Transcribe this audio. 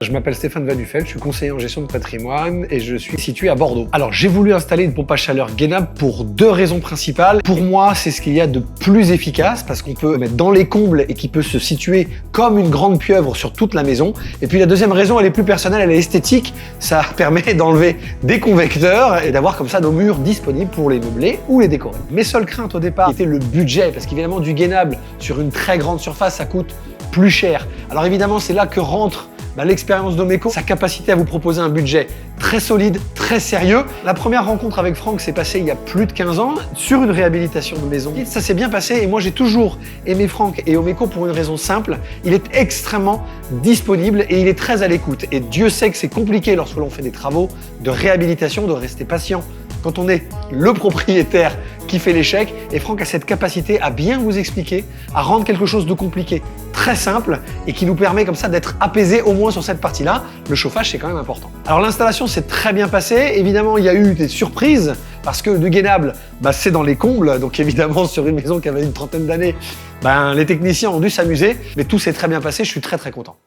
Je m'appelle Stéphane Vanufel, je suis conseiller en gestion de patrimoine et je suis situé à Bordeaux. Alors j'ai voulu installer une pompe à chaleur gainable pour deux raisons principales. Pour moi, c'est ce qu'il y a de plus efficace parce qu'on peut mettre dans les combles et qui peut se situer comme une grande pieuvre sur toute la maison. Et puis la deuxième raison, elle est plus personnelle, elle est esthétique. Ça permet d'enlever des convecteurs et d'avoir comme ça nos murs disponibles pour les meubler ou les décorer. Mes seules craintes au départ étaient le budget parce qu'évidemment du gainable sur une très grande surface, ça coûte plus cher. Alors évidemment, c'est là que rentre l'expérience d'Omeco, sa capacité à vous proposer un budget très solide, très sérieux. La première rencontre avec Franck s'est passée il y a plus de 15 ans sur une réhabilitation de maison. Ça s'est bien passé et moi j'ai toujours aimé Franck et Omeco pour une raison simple. Il est extrêmement disponible et il est très à l'écoute. Et Dieu sait que c'est compliqué lorsque l'on fait des travaux de réhabilitation, de rester patient quand on est le propriétaire qui fait l'échec. Et Franck a cette capacité à bien vous expliquer, à rendre quelque chose de compliqué très simple et qui nous permet comme ça d'être apaisé au moins sur cette partie-là. Le chauffage, c'est quand même important. Alors l'installation s'est très bien passée. Évidemment, il y a eu des surprises parce que du gainable, c'est dans les combles. Donc évidemment, sur une maison qui avait une trentaine d'années, les techniciens ont dû s'amuser. Mais tout s'est très bien passé. Je suis très content.